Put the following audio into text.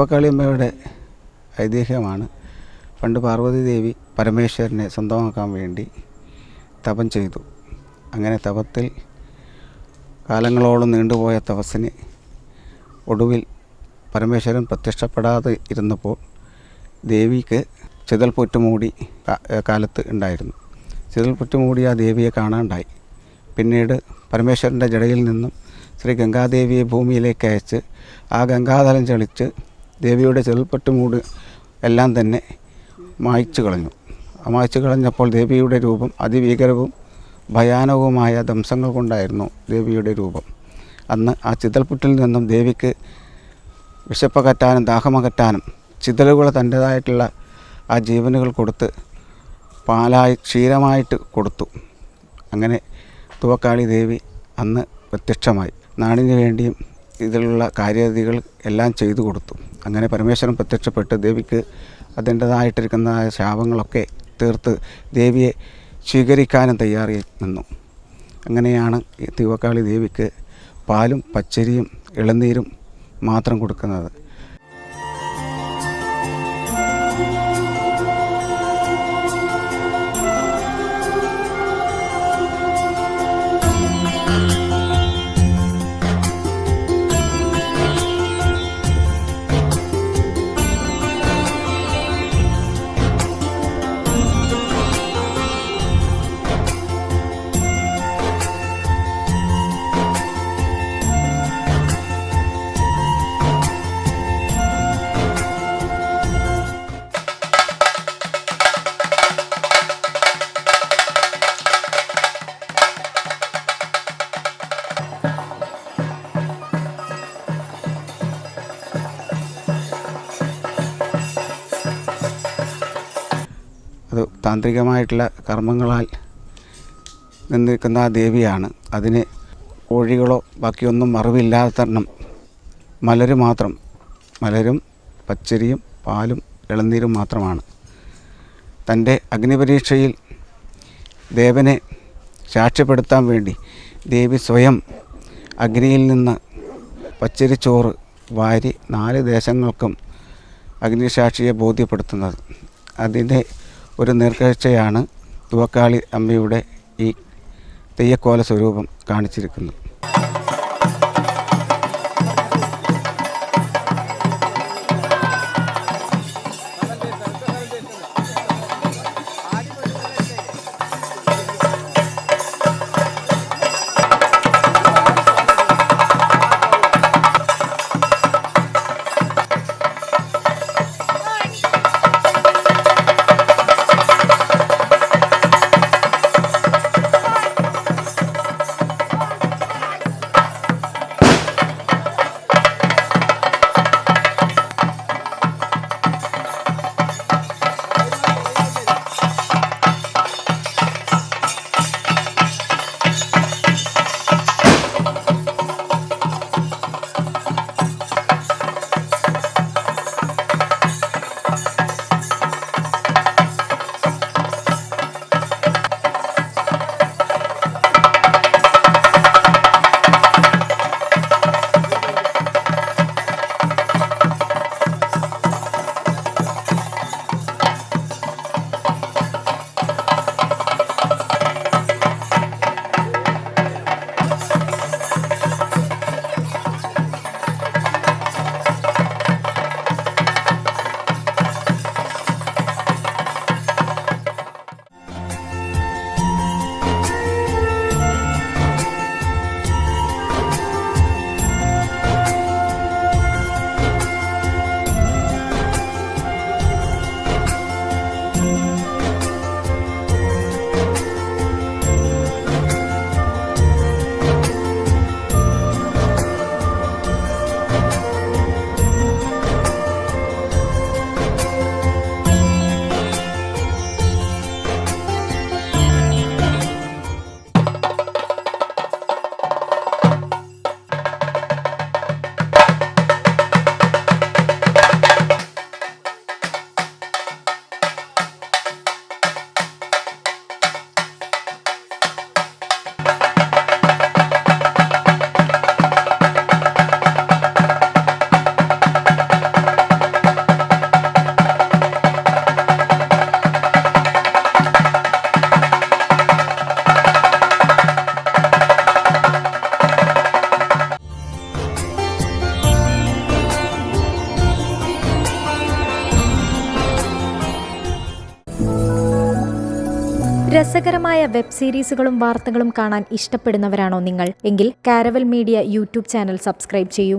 തൂവക്കാളിയമ്മയുടെ ഐതിഹ്യമാണ്. പണ്ട് പാർവതി ദേവി പരമേശ്വരനെ സ്വന്തമാക്കാൻ വേണ്ടി തപം ചെയ്തു. അങ്ങനെ തപത്തിൽ കാലങ്ങളോളം നീണ്ടുപോയ തപസ്സിന് ഒടുവിൽ പരമേശ്വരൻ പ്രത്യക്ഷപ്പെടാതെ ഇരുന്നപ്പോൾ ദേവിക്ക് ചിതൽപുറ്റുമൂടി കാലത്ത് ഉണ്ടായിരുന്നു. ചിതൽപുറ്റുമൂടി ആ ദേവിയെ കാണാണ്ടായി. പിന്നീട് പരമേശ്വരൻ്റെ ജടയിൽ നിന്നും ശ്രീ ഗംഗാദേവിയെ ഭൂമിയിലേക്ക് അയച്ച് ആ ഗംഗാതലം ചളിച്ച് ദേവിയുടെ ചിതൽപുറ്റുമൂട് എല്ലാം തന്നെ മായ്ച്ചു കളഞ്ഞു. മായ്ച്ചു കളഞ്ഞപ്പോൾ ദേവിയുടെ രൂപം അതിഭീകരവും ഭയാനകവുമായ ദംശങ്ങൾ കൊണ്ടായിരുന്നു ദേവിയുടെ രൂപം. അന്ന് ആ ചിതൽപുറ്റിൽ നിന്നും ദേവിക്ക് വിശപ്പകറ്റാനും ദാഹമകറ്റാനും ചിതലുകൾ തൻ്റേതായിട്ടുള്ള ആ ജീവനുകൾ കൊടുത്ത് പാലായി ക്ഷീരമായിട്ട് കൊടുത്തു. അങ്ങനെ തൂവക്കാളി ദേവി അന്ന് പ്രത്യക്ഷമായി നാടിന് വേണ്ടിയും ഇതിലുള്ള കാര്യാദികൾ എല്ലാം ചെയ്തു കൊടുത്തു. അങ്ങനെ പരമേശ്വരൻ പ്രത്യക്ഷപ്പെട്ട് ദേവിക്ക് അതിൻ്റേതായിട്ടിരിക്കുന്ന ശാപങ്ങളൊക്കെ തീർത്ത് ദേവിയെ സ്വീകരിക്കാനും തയ്യാറി നിന്നു. അങ്ങനെയാണ് ഈ തൂവക്കാളി ദേവിക്ക് പാലും പച്ചരിയും ഇളനീരും മാത്രം കൊടുക്കുന്നത്. അത് താന്ത്രികമായിട്ടുള്ള കർമ്മങ്ങളാൽ നിന്നിരിക്കുന്ന ആ ദേവിയാണ്. അതിന് കോഴികളോ ബാക്കിയൊന്നും അറിവില്ലാത്തണം മലരും പച്ചരിയും പാലും ഇളനീരും മാത്രമാണ്. തൻ്റെ അഗ്നിപരീക്ഷയിൽ ദേവനെ സാക്ഷ്യപ്പെടുത്താൻ വേണ്ടി ദേവി സ്വയം അഗ്നിയിൽ നിന്ന് പച്ചരിച്ചോറ് വാരി 4 ദേശങ്ങൾക്കും അഗ്നിസാക്ഷിയെ ബോധ്യപ്പെടുത്തുന്നത്. അതിൻ്റെ ഒരു നേർക്കാഴ്ചയാണ് തൂവക്കാളി അമ്മയുടെ ഈ തെയ്യക്കോല സ്വരൂപം കാണിച്ചിരിക്കുന്നത്. രസകരമായ വെബ് സീരീസുകളും വാർത്തകളും കാണാൻ ഇഷ്ടപ്പെടുന്നവരാണോ നിങ്ങൾ? എങ്കിൽ caravel media YouTube channel subscribe ചെയ്യൂ.